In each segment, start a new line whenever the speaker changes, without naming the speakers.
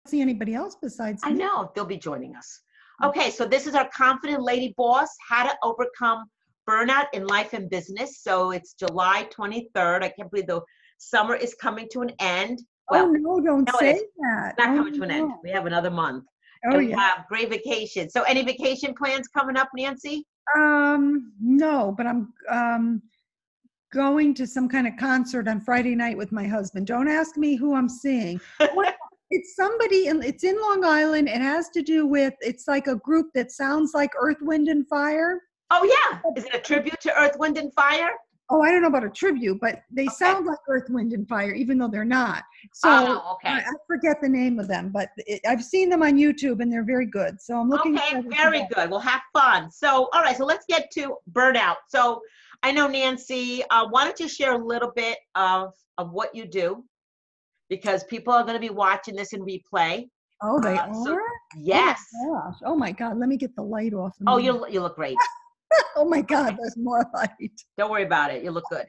see anybody else besides
I
me.
know, they'll be joining us. Okay, so this is our Confident Lady Boss, How to Overcome Burnout in Life and Business. So it's July 23rd. I can't believe the summer is coming to an end.
Oh,
Well,
no, don't
no, it
say
is.
that.
It's not
Oh,
coming to an end.
no.
We have another month.
Oh,
And we
yeah.
have great vacation. So any vacation plans coming up, Nancy?
No, but I'm going to some kind of concert on Friday night with my husband. Don't ask me who I'm seeing. It's somebody, it's in Long Island. It has to do with, it's like a group that sounds like Earth, Wind, and Fire.
Oh, yeah. Is it a tribute to Earth, Wind, and Fire?
Oh, I don't know about a tribute, but they sound like Earth, Wind, and Fire, even though they're not. So
okay.
I forget the name of them, but I've seen them on YouTube and they're very good. So I'm looking forward to
very
that.
good. We'll have fun. So, all right, so let's get to burnout. So I know, Nancy, why don't you share a little bit of what you do? Because people are going to be watching this in replay.
Oh, they are?
So, yes.
Oh my gosh. Oh my God. Let me get the light off.
Oh, you look great.
Oh my God. There's more light.
Don't worry about it. You look good.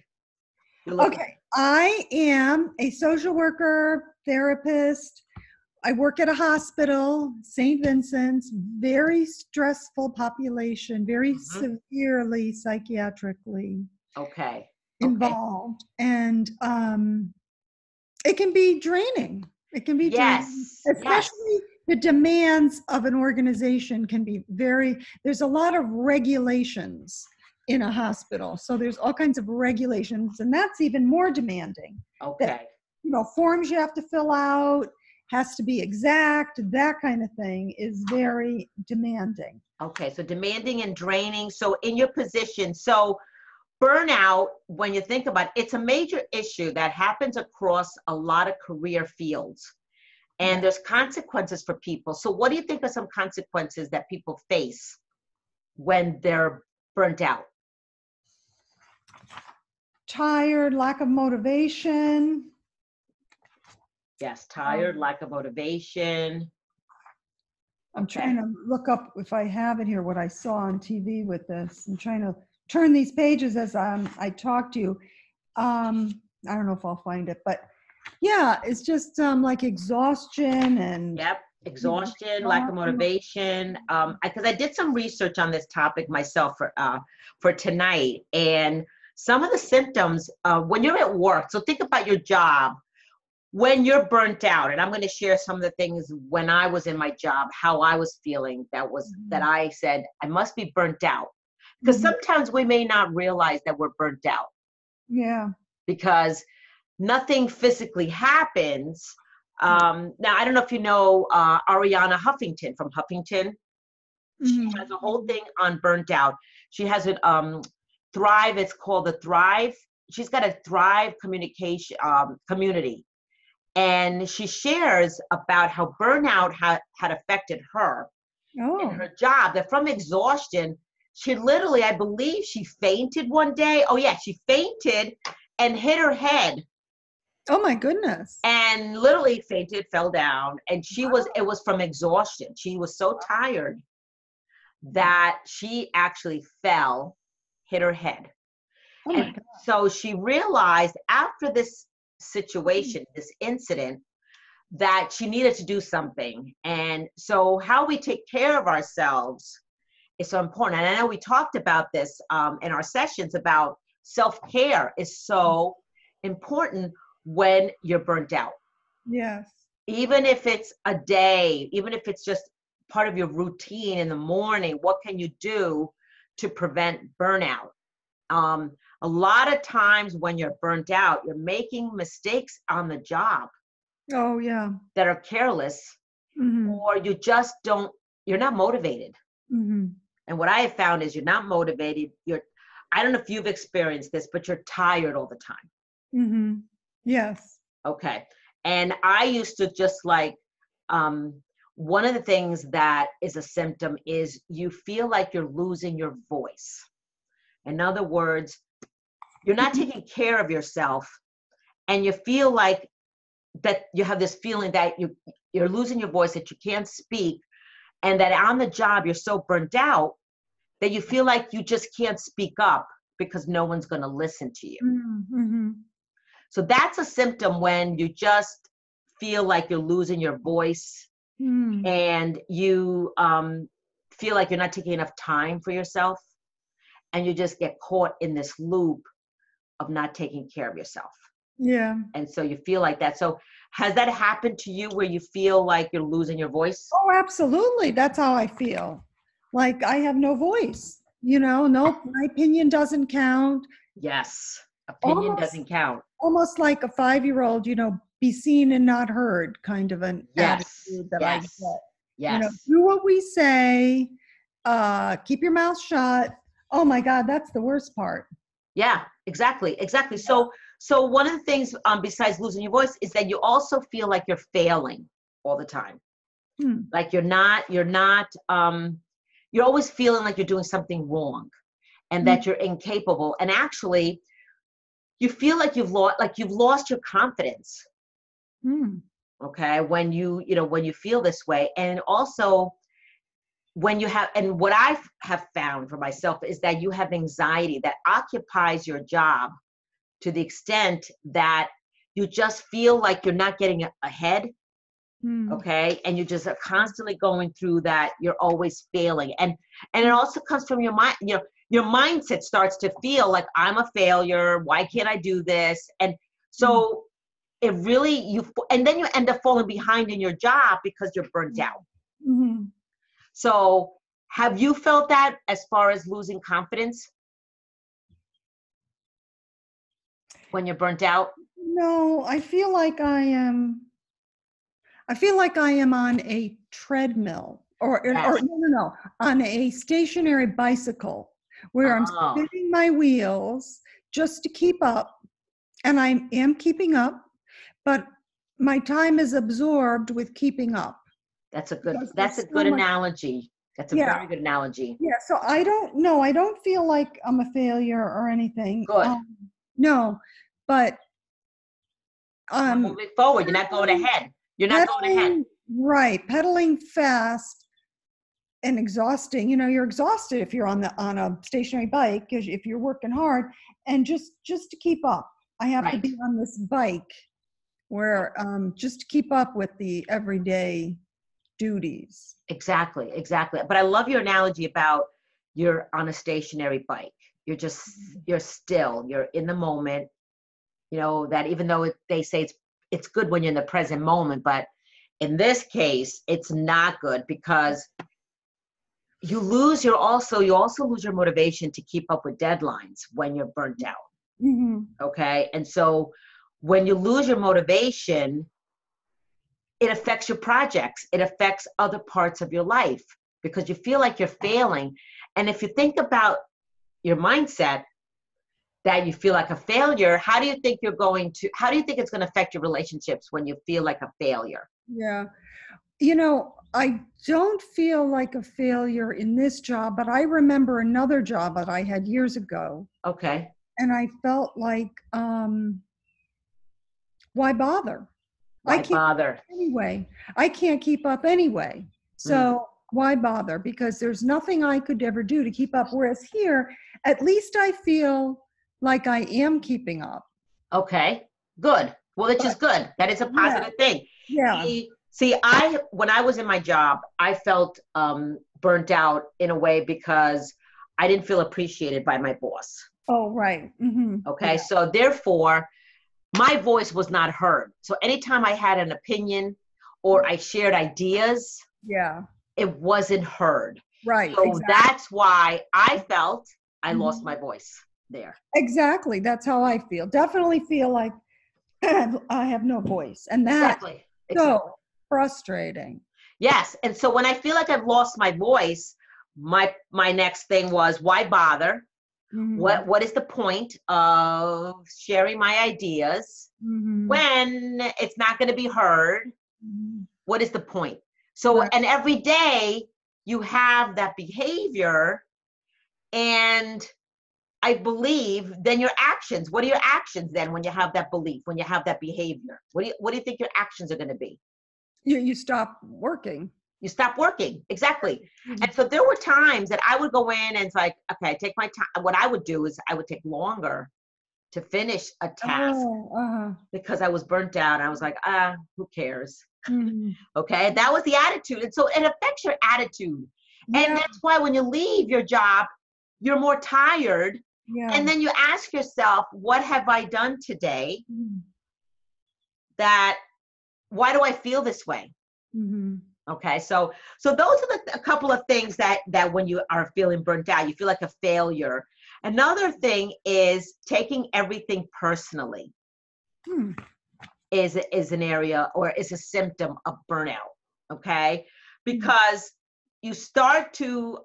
You look
Okay. I am a social worker, therapist. I work at a hospital, St. Vincent's, very stressful population, very severely psychiatrically involved. And it can be draining. It can be draining, especially the demands of an organization can be there's a lot of regulations in a hospital. So there's all kinds of regulations, and that's even more demanding.
Okay.
That, forms you have to fill out, has to be exact, that kind of thing is very demanding.
Okay, so demanding and draining. So in your position, so burnout, when you think about it, it's a major issue that happens across a lot of career fields. And there's consequences for people. So what do you think are some consequences that people face when they're burnt out?
Tired, lack of motivation.
Yes, tired, lack of motivation.
I'm trying to look up, if I have it here, what I saw on TV with this. I'm trying to turn these pages as I talk to you. I don't know if I'll find it, but yeah, it's just like exhaustion and.
Yep, exhaustion, lack of motivation. Because I did some research on this topic myself for tonight, and some of the symptoms when you're at work. So think about your job when you're burnt out, and I'm going to share some of the things when I was in my job, how I was feeling. That I said I must be burnt out, because sometimes we may not realize that we're burnt out.
Yeah.
Because nothing physically happens. Now, I don't know if you know Ariana Huffington from Huffington. She has a whole thing on burnt out. She has it Thrive. It's called the Thrive. She's got a Thrive communication community. And she shares about how burnout had affected her in her job, that from exhaustion, she literally, I believe she fainted one day. Oh yeah, she fainted and hit her head.
Oh my goodness.
And literally fainted, fell down. And it was from exhaustion. She was so tired that she actually fell, hit her head.
Oh my God.
So she realized after this situation, this incident, that she needed to do something. And so how we take care of ourselves is so important. And I know we talked about this in our sessions about self-care is so important when you're burnt out.
Yes. Even
if it's a day, even if it's just part of your routine in the morning, what can you do to prevent burnout? A lot of times when you're burnt out, you're making mistakes on the job.
Oh, yeah.
That are careless, or you're not motivated. And what I have found is you're not motivated. I don't know if you've experienced this, but you're tired all the time.
Yes.
Okay. And I used to just one of the things that is a symptom is you feel like you're losing your voice. In other words, you're not taking care of yourself, and you feel like that you have this feeling that you're losing your voice, that you can't speak, and that on the job you're so burnt out that you feel like you just can't speak up because no one's going to listen to you. So that's a symptom when you just feel like you're losing your voice,
Mm.
and you feel like you're not taking enough time for yourself, and you just get caught in this loop of not taking care of yourself.
Yeah.
And so you feel like that. So has that happened to you where you feel like you're losing your voice?
Oh, absolutely. That's how I feel. Like I have no voice. No, my opinion doesn't count.
Yes. Opinion
Almost,
doesn't count.
almost like a 5-year-old, be seen and not heard kind of an
Yes.
attitude that I
Yes.
get.
Yes.
Do what we say, keep your mouth shut. Oh my God, that's the worst part.
Yeah, exactly. Exactly. So one of the things besides losing your voice is that you also feel like you're failing all the time.
Hmm.
Like you're always feeling like you're doing something wrong and that you're incapable. And actually you feel like you've lost your confidence.
Hmm.
Okay. When when you feel this way. And also when you have, and what I have found for myself is that you have anxiety that occupies your job to the extent that you just feel like you're not getting ahead.
Hmm.
Okay. And you just are constantly going through that. You're always failing. And it also comes from your mind, your mindset starts to feel like I'm a failure. Why can't I do this? And so it really, and then you end up falling behind in your job because you're burnt out.
Mm-hmm.
So have you felt that as far as losing confidence when you're burnt out?
No, I feel like I am on a treadmill or
Yes.
no, on a stationary bicycle where I'm
Oh,
spinning my wheels just to keep up, and I am keeping up, but my time is absorbed with keeping up because
that's a
there's so
good
much.
analogy. That's a
Yeah,
very good analogy.
yeah. So I don't know. I don't feel like I'm a failure or anything.
Good.
No, but
We're
um,
moving forward. You're not going
pedaling,
ahead. You're not going ahead.
pedaling, right, pedaling fast and exhausting. You're exhausted if you're on a stationary bike, if you're working hard, and just to keep up, I have to
Right.
be on this bike where just to keep up with the everyday duties.
Exactly. Exactly. But I love your analogy about you're on a stationary bike. You're still, you're in the moment, that even though they say it's good when you're in the present moment, but in this case, it's not good because you also lose your motivation to keep up with deadlines when you're burnt out.
Mm-hmm.
Okay. And so when you lose your motivation, it affects your projects. It affects other parts of your life because you feel like you're failing. And if you think about your mindset that you feel like a failure, how do you think it's going to affect your relationships when you feel like a failure?
Yeah. I don't feel like a failure in this job, but I remember another job that I had years ago,
Okay.
and I felt like, why bother? I
Why
can't
bother?
anyway. I can't keep up anyway.
Mm.
So why bother? Because there's nothing I could ever do to keep up. Whereas here, at least I feel like I am keeping up.
Okay. Good. Well, which is
But
good. That is a
yeah,
positive thing.
yeah.
When I was in my job, I felt burnt out in a way because I didn't feel appreciated by my boss.
Oh, right. Mm-hmm.
Okay.
Yeah.
So therefore, my voice was not heard. So anytime I had an opinion or I shared ideas,
Yeah.
it wasn't heard.
Right.
So
Exactly.
that's why I felt I lost
Mhm.
my voice there.
Exactly. That's how I feel. Definitely feel like I have no voice. And that's
Exactly. Exactly.
so frustrating.
Yes. And so when I feel like I've lost my voice, my next thing was why bother?
Mm-hmm.
What is the point of sharing my ideas
Mm-hmm.
when it's not going to be heard?
Mm-hmm.
What is the point? So,
Right.
and every day you have that behavior, and I believe then your actions. What are your actions then when you have that belief, when you have that behavior? What do you think your actions are going to be?
You stop working.
You stop working. Exactly.
Mhm.
And so there were times that I would go in and it's like, okay, I take my time. What I would do is I would take longer to finish a task
Oh,
because I was burnt out. I was like, who cares?
mhm.
Okay, that was the attitude. And so it affects your attitude. And
Yeah,
that's why when you leave your job, you're more tired.
yeah.
And then you ask yourself, what have I done today
Mhm.
that, why do I feel this way?
Mhm.
Okay, so those are a couple of things that when you are feeling burnt out, you feel like a failure. Another thing is taking everything personally
Hmm.
is an area or is a symptom of burnout. Okay,
Mhm.
because you start to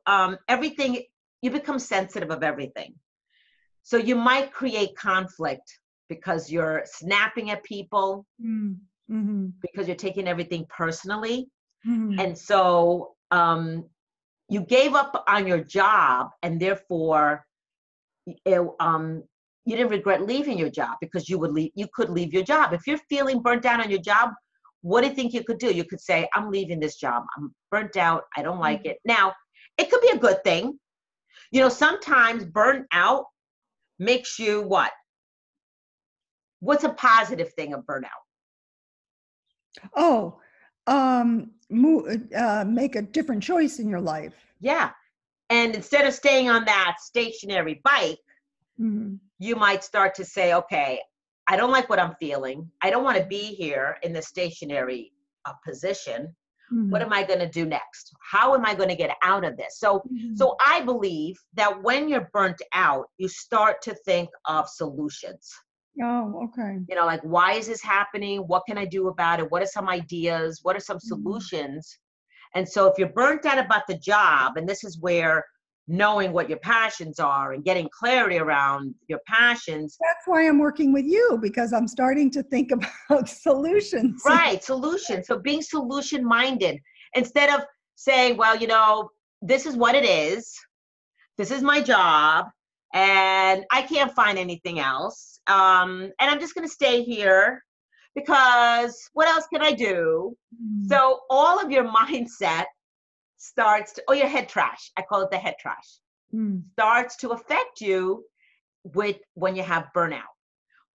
everything, you become sensitive of everything. So you might create conflict because you're snapping at people,
Mhm. Mhm.
because you're taking everything personally.
Mhm.
And so you gave up on your job, and therefore it, you didn't regret leaving your job because you could leave your job. If you're feeling burnt out on your job, what do you think you could do? You could say, I'm leaving this job. I'm burnt out. I don't like it. Now, it could be a good thing. Sometimes burnout makes you what? What's a positive thing of burnout?
Oh, make a different choice in your life.
Yeah. And instead of staying on that stationary bike,
Mhm.
you might start to say, okay, I don't like what I'm feeling. I don't want to be here in the stationary position. What
Mhm.
am I going to do next? How am I going to get out of this? So,
Mhm.
so I believe that when you're burnt out, you start to think of solutions.
Oh, okay.
Like, why is this happening? What can I do about it? What are some ideas? What are some
Mhm.
solutions? And so if you're burnt out about the job, and this is where knowing what your passions are and getting clarity around your passions.
That's why I'm working with you, because I'm starting to think about solutions.
Right, solution. So being solution minded instead of saying, well, this is what it is. This is my job and I can't find anything else. And I'm just going to stay here because what else can I do?
Mhm.
So all of your mindset starts to, your head trash. I call it the head trash.
Mhm.
Starts to affect you when you have burnout.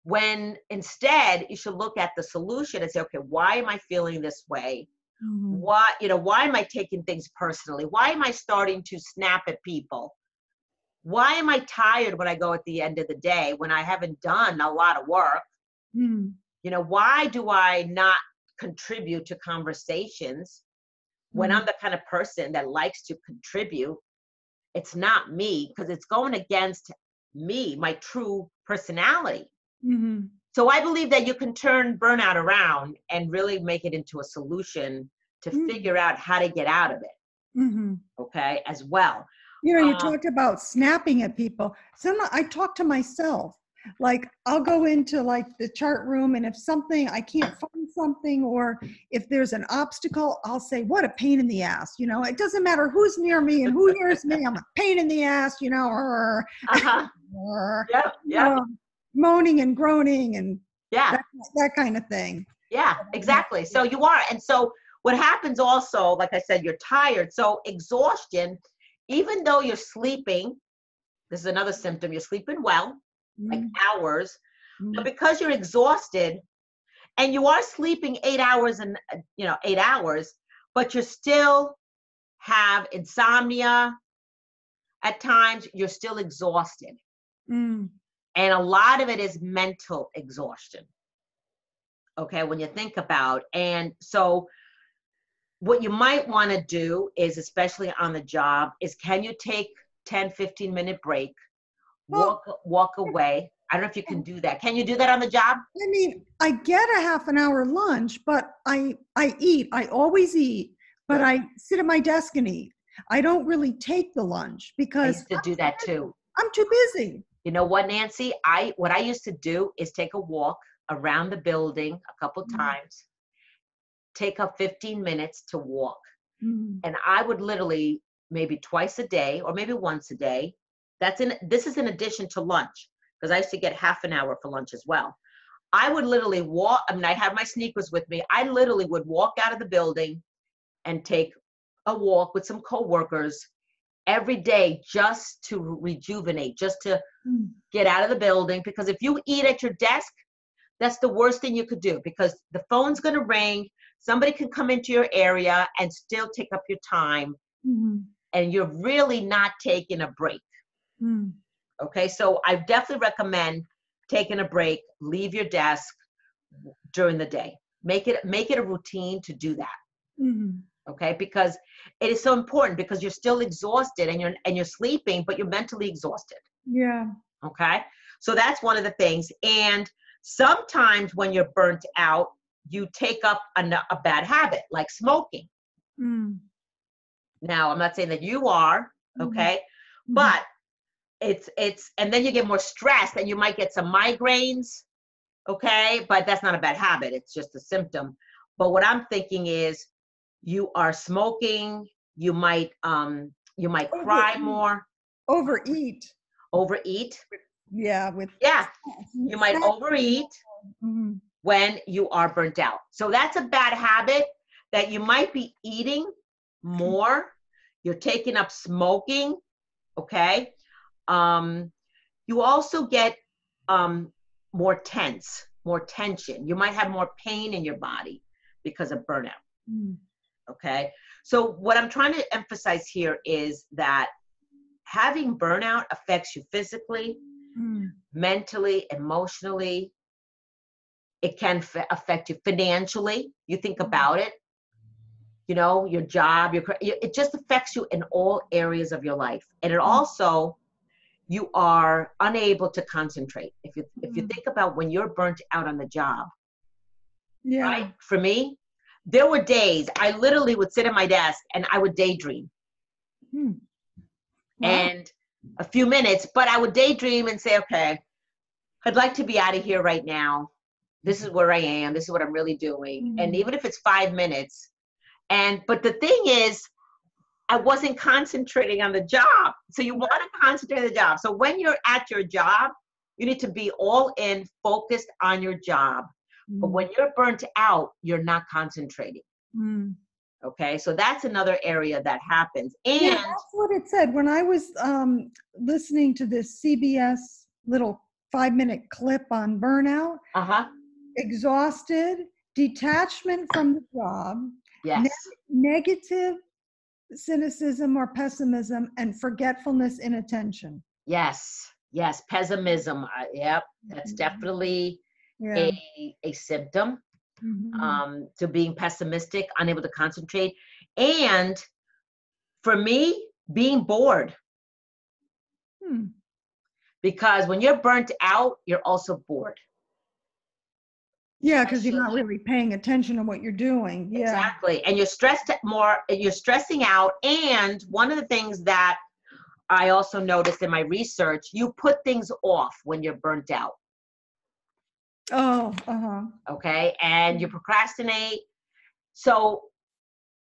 When instead you should look at the solution and say, okay, why am I feeling this way?
Mhm.
Why am I taking things personally? Why am I starting to snap at people? Why am I tired when I go at the end of the day when I haven't done a lot of work?
Mhm.
Why do I not contribute to conversations when
Mhm.
I'm the kind of person that likes to contribute? It's not me because it's going against me, my true personality.
Mhm.
So I believe that you can turn burnout around and really make it into a solution to
Mhm.
figure out how to get out of it,
Mhm.
okay, as well.
You
Um,
talked about snapping at people. Sometimes I talk to myself. Like I'll go into like the chart room, and if something I can't find something, or if there's an obstacle, I'll say, "What a pain in the ass!" It doesn't matter who's near me and who hears me. I'm a pain in the ass.
uh-huh.
Or,
Yep,
you
yep,
know, moaning and groaning and
yeah,
that that kind of thing.
yeah, exactly. So you are. And so what happens also, like I said, you're tired. So exhaustion, even though you're sleeping, this is another symptom, you're sleeping well, like
Mhm.
hours, but because you're exhausted, and you are sleeping 8 hours and 8 hours, but you still have insomnia at times, you're still exhausted.
Mm.
And a lot of it is mental exhaustion. Okay, when you think about, and so what you might want to do is, especially on the job, is can you take 10-15 minute break,
Well,
walk away. I don't know if you can do that. Can you do that on the job?
I mean, I get a half an hour lunch, but I eat. I always eat, but
Good.
I sit at my desk and eat. I don't really take the lunch
I
because
used to do that too.
I'm too busy.
You know what, Nancy? What I used to do is take a walk around the building a couple times, take up 15 minutes to walk.
Mhm.
And I would literally maybe twice a day or maybe once a day. This is in addition to lunch, because I used to get half an hour for lunch as well. I would literally walk. I mean, I had my sneakers with me. I literally would walk out of the building and take a walk with some coworkers every day just to rejuvenate, just to get out of the building. Because if you eat at your desk, that's the worst thing you could do, because the phone's going to ring. Somebody can come into your area and still take up your time. And you're really not taking a break. Okay, so I definitely recommend taking a break, leave your desk during the day. Make it a routine to do that. Okay, because it is so important, because you're still exhausted and you're sleeping, but you're mentally exhausted.
Yeah.
Okay, so that's one of the things. And sometimes when you're burnt out, you take up a bad habit like smoking. Now, I'm not saying that you are, okay, but it's and then you get more stressed and you might get some migraines, okay, but that's not a bad habit, it's just a symptom. But what I'm thinking is, you are smoking, you might cry more.
Overeat. Yeah,
You might overeat when you are burnt out. So that's a bad habit, that you might be eating more, you're taking up smoking, okay? You also get more tension. You might have more pain in your body because of burnout. Okay, so what I'm trying to emphasize here is that having burnout affects you physically, mentally, emotionally. It can affect you financially. You think about it, you know, your job, it just affects you in all areas of your life. And it also, you are unable to concentrate. If you think about when you're burnt out on the job, right? For me, there were days I literally would sit at my desk and I would daydream. And a few minutes, but I would daydream and say, okay, I'd like to be out of here right now. This is where I am. This is what I'm really doing. And even if it's 5 minutes. But the thing is, I wasn't concentrating on the job. So you want to concentrate on the job. So when you're at your job, you need to be all in, focused on your job. But when you're burnt out, you're not concentrating. Okay, so that's another area that happens. And
yeah, that's what it said when I was listening to this CBS little 5-minute clip on burnout. Exhausted, detachment from the job, negative cynicism or pessimism, and forgetfulness in attention.
Yes, pessimism. Yep, that's definitely a symptom to being pessimistic, unable to concentrate. And for me, being bored. Because when you're burnt out, you're also bored.
Yeah, because you're not really paying attention to what you're doing. Yeah.
Exactly. And you're stressed more, you're stressing out. And one of the things that I also noticed in my research, you put things off when you're burnt out. Okay. And you procrastinate. So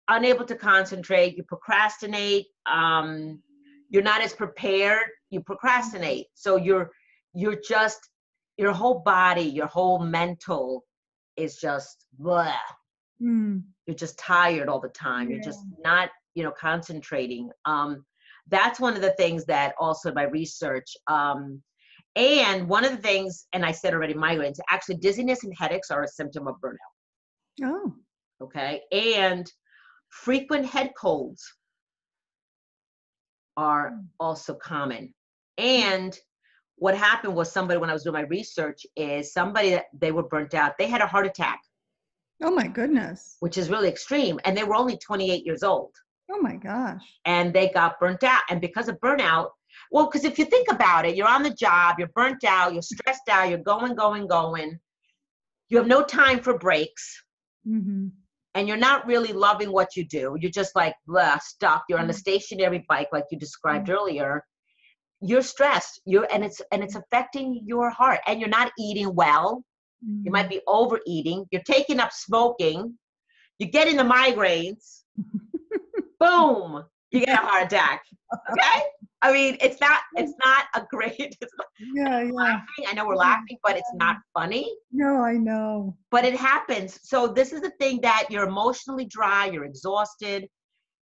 unable to concentrate, you procrastinate. You're not as prepared, you procrastinate. So you're just, your whole body, your whole mental is just blah. You're just tired all the time. You're just not, concentrating. That's one of the things that also in my research, and one of the things, and I said already, migraines, actually dizziness and headaches are a symptom of burnout. Okay. And frequent head colds are also common. And what happened was, somebody, when I was doing my research, is somebody that they were burnt out, they had a heart attack.
Oh my goodness.
Which is really extreme. And they were only 28 years old.
Oh my gosh. And
they got burnt out. And because of burnout, well, because if you think about it, you're on the job, you're burnt out, you're stressed out, you're going. You have no time for breaks. And you're not really loving what you do. You're just like, blah, stuck. You're on the stationary bike, like you described earlier. You're stressed. And it's affecting your heart. And you're not eating well. You might be overeating. You're taking up smoking. You're getting the migraines. Boom, you get a heart attack. Okay? I mean, it's not a great. Laughing. I know we're laughing, but it's not funny.
No, I know.
But it happens. So this is the thing, that you're emotionally dry, you're exhausted.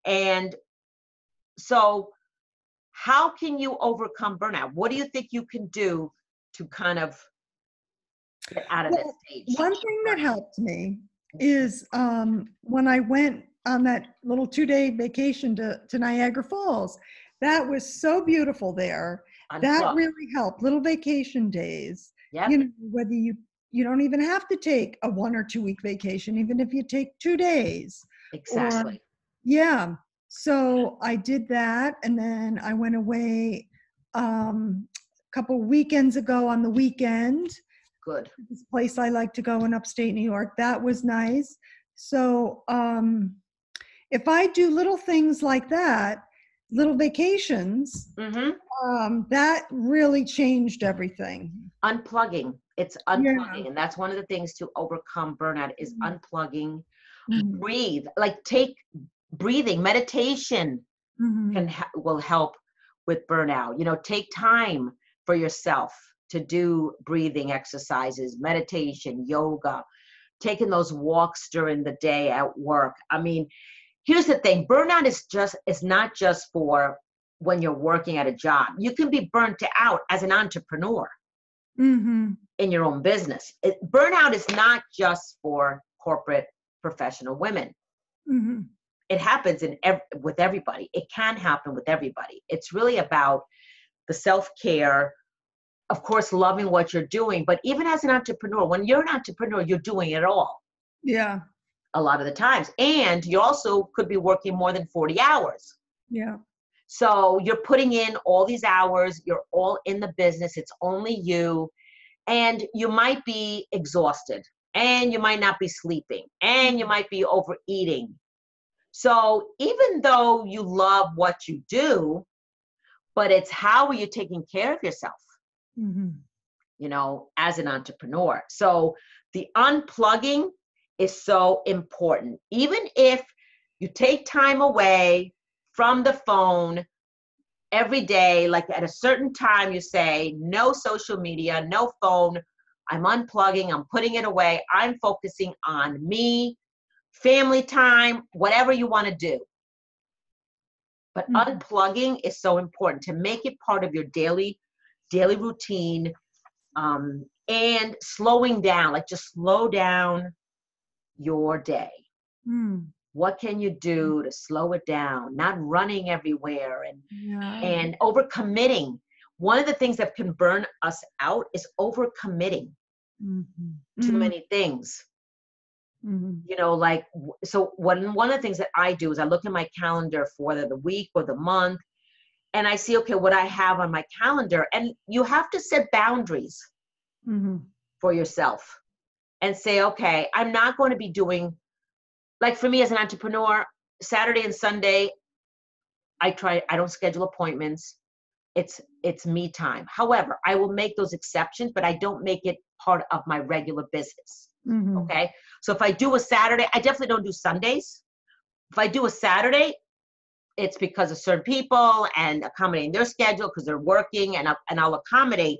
And so how can you overcome burnout? What do you think you can do to kind of get out of this stage?
One thing that helped me is when I went on that little 2-day vacation to Niagara Falls. That was so beautiful there. That
Unplug.
really helped. Little vacation days.
Yep.
You know, whether you don't even have to take a 1 or 2 week vacation, even if you take 2 days.
Exactly.
Or, yeah. So I did that, and then I went away a couple weekends ago on the weekend.
Good.
This place I like to go in upstate New York. That was nice. So if I do little things like that, little vacations, that really changed everything.
Unplugging. It's unplugging. And that's one of the things to overcome burnout is unplugging. Breathe. Like take breathing. Meditation will help with burnout. You know, take time for yourself to do breathing exercises, meditation, yoga, taking those walks during the day at work. I mean, here's the thing, burnout is not just for when you're working at a job. You can be burnt out as an entrepreneur in your own business. Burnout is not just for corporate professional women. It happens with everybody. It can happen with everybody. It's really about the self-care, of course, loving what you're doing. But even as an entrepreneur, when you're an entrepreneur, you're doing it all.
Yeah.
A lot of the times. And you also could be working more than 40 hours.
Yeah.
So you're putting in all these hours, you're all in the business, it's only you, and you might be exhausted, and you might not be sleeping, and you might be overeating. So even though you love what you do, but it's how are you taking care of yourself, you know, as an entrepreneur. So the unplugging is so important. Even if you take time away from the phone every day, like at a certain time you say, no social media, no phone, I'm unplugging, I'm putting it away, I'm focusing on me, family time, whatever you want to do. But unplugging is so important to make it part of your daily routine, and slowing down, like just slow down your day. What can you do to slow it down? Not running everywhere and overcommitting. One of the things that can burn us out is overcommitting too many things. You know, like, so one of the things that I do is I look at my calendar for the week or the month, and I see, okay, what I have on my calendar. And you have to set boundaries for yourself and say, okay, I'm not going to be doing, like for me as an entrepreneur, Saturday and Sunday, I don't schedule appointments. It's me time. However, I will make those exceptions, but I don't make it part of my regular business. Okay. So if I do a Saturday, I definitely don't do Sundays. If I do a Saturday, it's because of certain people and accommodating their schedule because they're working, and I'll accommodate,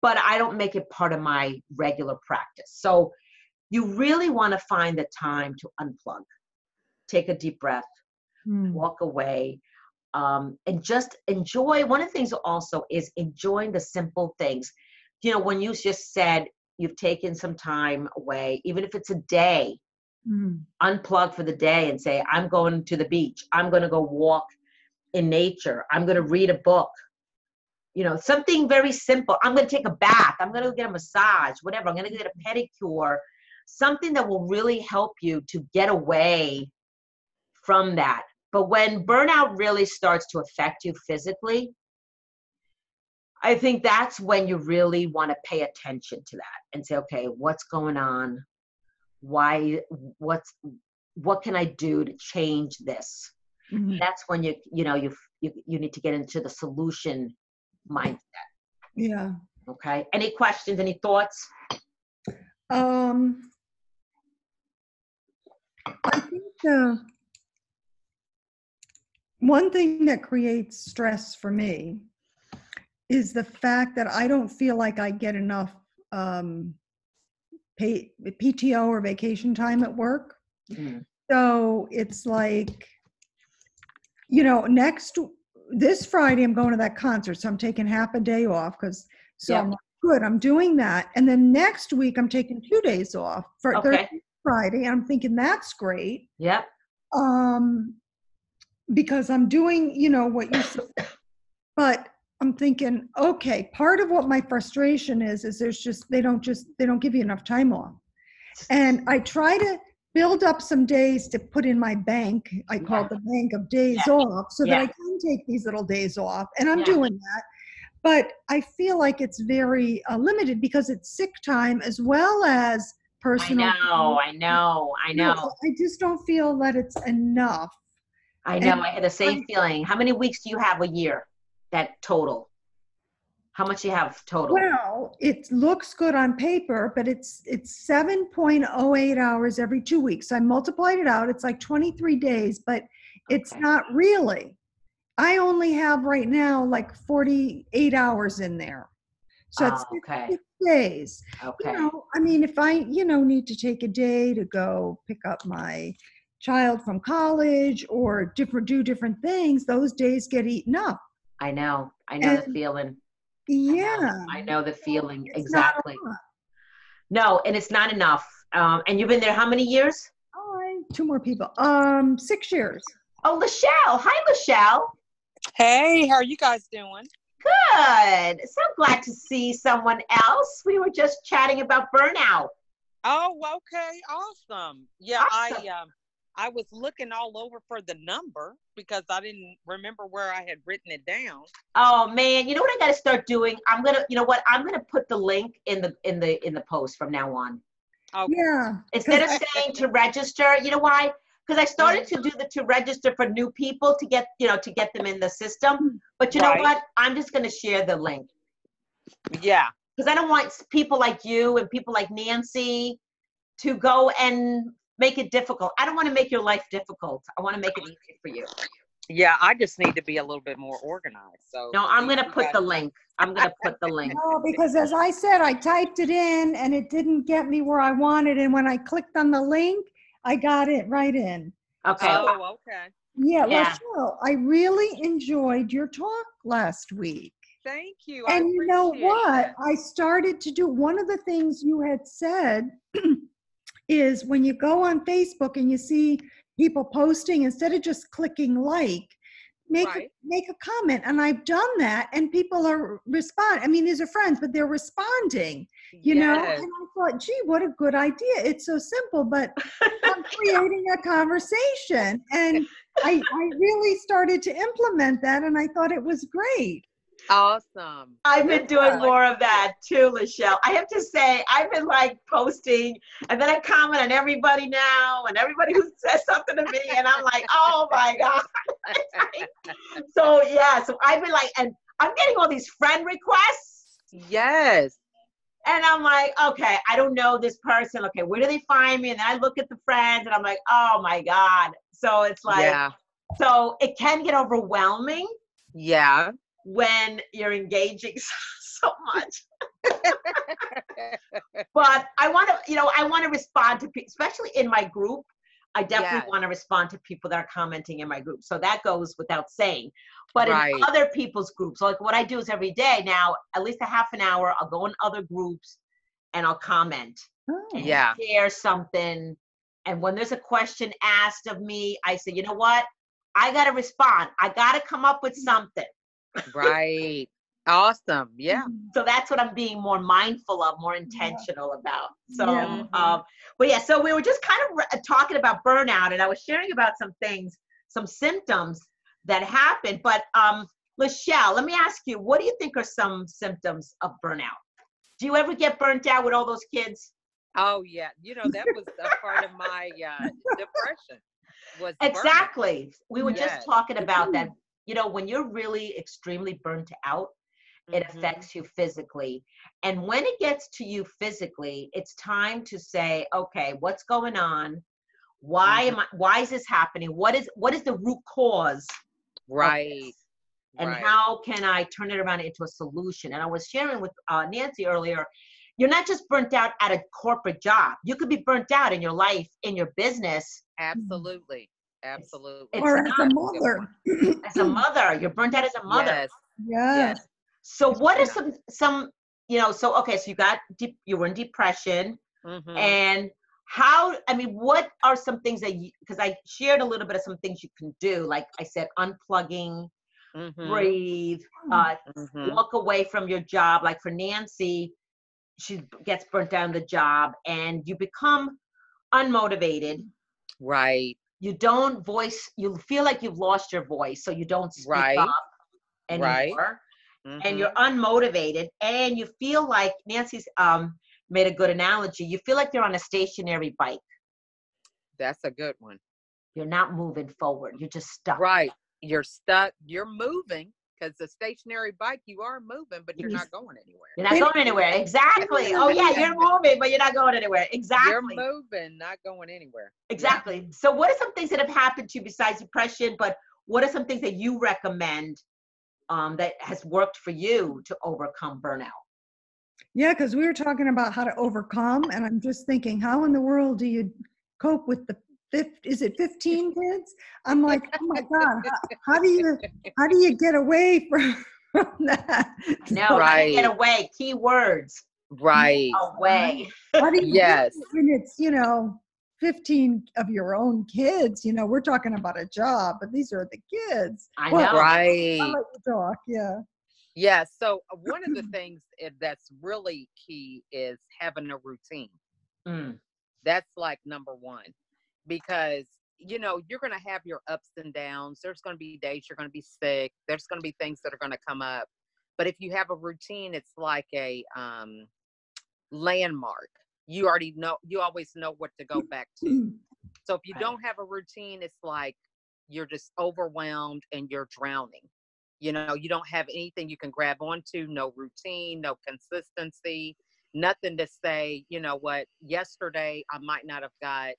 but I don't make it part of my regular practice. So you really want to find the time to unplug, take a deep breath, walk away, and just enjoy. One of the things also is enjoying the simple things. You know, when you just said you've taken some time away, even if it's a day, unplug for the day and say, I'm going to the beach. I'm going to go walk in nature. I'm going to read a book. You know, something very simple. I'm going to take a bath. I'm going to get a massage, whatever. I'm going to get a pedicure. Something that will really help you to get away from that. But when burnout really starts to affect you physically, I think that's when you really want to pay attention to that and say, okay, what's going on? What can I do to change this? That's when you need to get into the solution mindset.
Yeah.
Okay. Any questions? Any thoughts?
I think one thing that creates stress for me is the fact that I don't feel like I get enough PTO or vacation time at work. So it's like, you know, this Friday I'm going to that concert, so I'm taking half a day off so
Yep.
I'm like, good, I'm doing that. And then next week I'm taking 2 days off for
Okay.
Thursday, Friday. I'm thinking that's great.
Yep.
Because I'm doing, what you said, but I'm thinking, okay, part of what my frustration is they don't give you enough time off. And I try to build up some days to put in my bank. I call it the bank of days off so that I can take these little days off. And I'm doing that. But I feel like it's very limited because it's sick time as well as personal.
I know.
I just don't feel that it's enough.
I know. I had the same feeling. How many weeks do you have a year? That total? How much do you have total?
Well, it looks good on paper, but it's 7.08 hours every 2 weeks. I multiplied it out. It's like 23 days, but it's not really. I only have right now like 48 hours in there. So it's 6 days.
Okay.
I mean, if I, need to take a day to go pick up my child from college or do different things, those days get eaten up.
I know the feeling.
Yeah.
I know the feeling. Exactly. No, and it's not enough. And you've been there how many years?
Oh, 2 more people. 6 years.
Oh, Lachelle. Hi, Lachelle.
Hey, how are you guys doing?
Good. So glad to see someone else. We were just chatting about burnout.
Oh, okay. Awesome. Yeah,
Awesome.
I was looking all over for the number because I didn't remember where I had written it down.
Oh man, you know what I got to start doing? I'm going to put the link in the post from now on.
Okay.
Yeah.
Instead of saying to register, you know why? Because I started to do to register for new people to get them in the system. But you know what? I'm just going to share the link.
Yeah.
Because I don't want people like you and people like Nancy to go and make it difficult. I don't want to make your life difficult. I want to make it easy for you.
Yeah, I just need to be a little bit more organized. So
no, I'm going to put the link.
No, because as I said, I typed it in and it didn't get me where I wanted. And when I clicked on the link, I got it right in.
Okay.
Oh, okay.
Yeah, Lachelle, I really enjoyed your talk last week.
Thank you.
And you know what? I started to do one of the things you had said is when you go on Facebook and you see people posting, instead of just clicking like, make a comment. And I've done that and people are responding. I mean, these are friends, but they're responding, you know? And I thought, gee, what a good idea. It's so simple, but I'm creating a conversation. And I really started to implement that and I thought it was great.
Awesome.
I've been doing more of that too, Lachelle. I have to say, I've been like posting and then I comment on everybody now and everybody who says something to me and I'm like, oh my God. So I've been like, and I'm getting all these friend requests.
Yes.
And I'm like, okay, I don't know this person. Okay, where do they find me? And then I look at the friends and I'm like, oh my God. So it's like, so it can get overwhelming.
Yeah.
When you're engaging so much. But I want to respond to people, especially in my group. I definitely want to respond to people that are commenting in my group. So that goes without saying. But in other people's groups, like what I do is every day now, at least a half an hour, I'll go in other groups and I'll comment and share something. And when there's a question asked of me, I say, you know what? I got to respond. I got to come up with something.
Right. Awesome. Yeah.
So that's what I'm being more mindful of, more intentional about. So, so we were just kind of talking about burnout and I was sharing about some things, some symptoms that happen. But Lachelle, let me ask you, what do you think are some symptoms of burnout? Do you ever get burnt out with all those kids?
Oh yeah. You know, that was a part of my depression. Was
exactly. Burnout. We were just talking about that. You know, when you're really extremely burnt out, it affects you physically. And when it gets to you physically, it's time to say, okay, what's going on? Why is this happening? What is the root cause?
Right.
And how can I turn it around into a solution? And I was sharing with Nancy earlier, you're not just burnt out at a corporate job. You could be burnt out in your life, in your business.
Absolutely. Absolutely.
It's
Or as a
not.
mother.
As a mother, you're burnt out as a mother.
Yes.
Yes.
So what are some, so, okay, so you were in depression,
Mm-hmm.
and how, I mean, what are some things that because I shared a little bit of some things you can do, like I said, unplugging,
Mm-hmm.
breathe,
Mm-hmm.
walk away from your job. Like for Nancy, she gets burnt down the job and you become unmotivated.
Right.
You feel like you've lost your voice, so you don't speak
Right.
up
Right.
anymore.
Mm-hmm.
And you're unmotivated, and you feel like Nancy's made a good analogy. You feel like you're on a stationary bike.
That's a good one.
You're not moving forward. You're just stuck.
Right. You're stuck. You're moving, because the stationary bike, you are moving, but you're not going anywhere.
You're not going anywhere. Exactly. Oh yeah, you're moving, but you're not going anywhere. Exactly.
You're moving, not going anywhere.
Exactly.
Yeah.
So what are some things that have happened to you besides depression, but what are some things that you recommend that has worked for you to overcome burnout?
Yeah, because we were talking about how to overcome, and I'm just thinking, how in the world do you cope with the is it 15 kids? I'm like, oh my God, how do you get away from that?
No,
Right.
Get away. Key words.
Right.
Away.
How do you
Yes.
do it when it's 15 of your own kids? We're talking about a job, but these are the kids.
I know.
Right.
I'll let you talk. Yeah.
Yeah. So one of the things that's really key is having a routine.
Mm.
That's like number one, because you're going to have your ups and downs. There's going to be days you're going to be sick. There's going to be things that are going to come up. But if you have a routine, it's like a landmark. You already know, you always know what to go back to. So if you don't have a routine, it's like you're just overwhelmed and you're drowning. You don't have anything you can grab onto, no routine, no consistency, nothing to say, what, yesterday I might not have got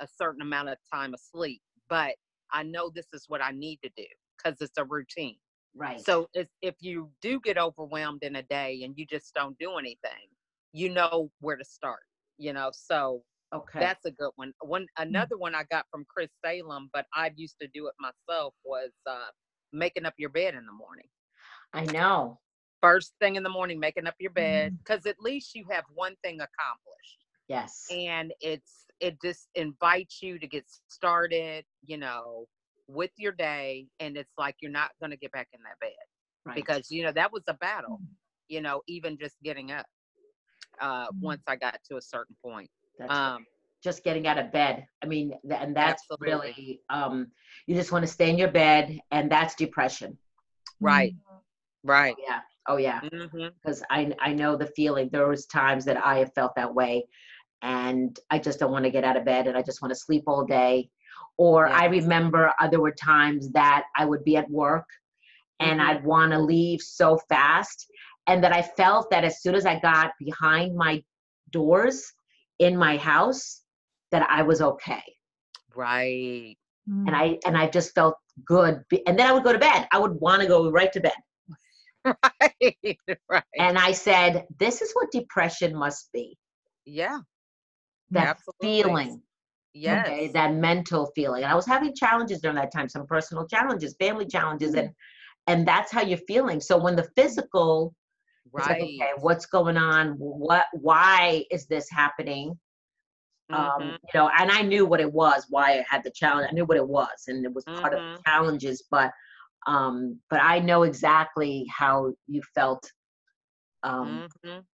a certain amount of time of sleep, but I know this is what I need to do because it's a routine.
Right.
So if you do get overwhelmed in a day and you just don't do anything, you know where to start, so
Okay.
that's a good one. Another one I got from Chris Salem, but I used to do it myself, was making up your bed in the morning.
I know.
First thing in the morning, making up your bed, because at least you have one thing accomplished.
Yes.
And it just invites you to get started, with your day. And it's like, you're not going to get back in that bed.
Right.
Because, that was a battle, even just getting up once I got to a certain point.
That's just getting out of bed. I mean, and that's
absolutely.
really, you just want to stay in your bed, and that's depression.
Right. Right.
Yeah. Oh yeah. Because I know the feeling. There was times that I have felt that way, and I just don't want to get out of bed, and I just want to sleep all day. Or I remember there were times that I would be at work and I'd want to leave so fast, and that I felt that as soon as I got behind my doors in my house, that I was okay.
Right.
And I just felt good. And then I would go to bed. I would want to go right to bed.
Right. Right.
And I said, this is what depression must be.
Yeah.
That
absolutely.
Feeling.
Yes.
Okay, that mental feeling. And I was having challenges during that time, some personal challenges, family challenges, and that's how you're feeling. So when the physical,
right.
Like, okay, what's going on? Why is this happening? And I knew what it was, why I had the challenge. I knew what it was, and it was part of the challenges, but I know exactly how you felt,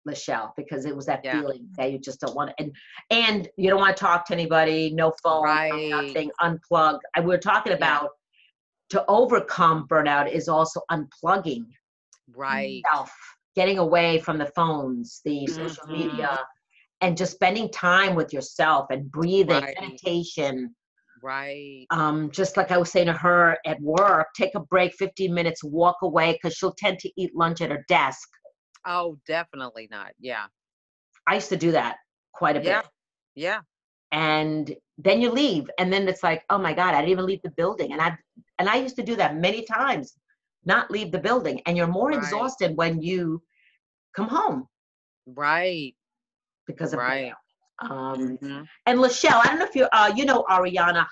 Michelle, because it was that feeling that you just don't want to, and you don't want to talk to anybody, no phone, nothing, unplug. We were talking about to overcome burnout is also unplugging yourself, getting away from the phones, the social media, and just spending time with yourself and breathing, meditation.
Right.
Just like I was saying to her at work, take a break, 15 minutes, walk away, because she'll tend to eat lunch at her desk.
Oh, definitely not. Yeah.
I used to do that quite a bit.
Yeah.
And then you leave, and then it's like, oh my God, I didn't even leave the building. And I used to do that many times, not leave the building. And you're more exhausted when you come home.
Right.
Because of burnout. And Lachelle, I don't know if you know Ariana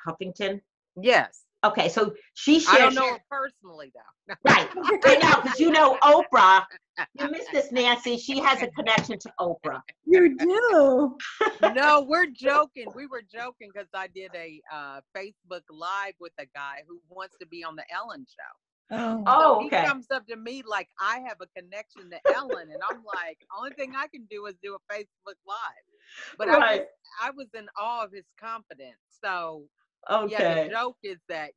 Huffington.
Yes.
Okay, so she
I don't
shares.
know her personally though.
Right. I know, because you know Oprah. You missed this, Nancy. She has a connection to Oprah.
You do.
No, we're joking. We were joking because I did a Facebook Live with a guy who wants to be on the Ellen show.
Oh.
So
Oh,
he
okay.
comes up to me like I have a connection to Ellen, and I'm like, only thing I can do is do a Facebook Live. But
Right.
I was in awe of his confidence. So yeah,
Okay.
the joke is that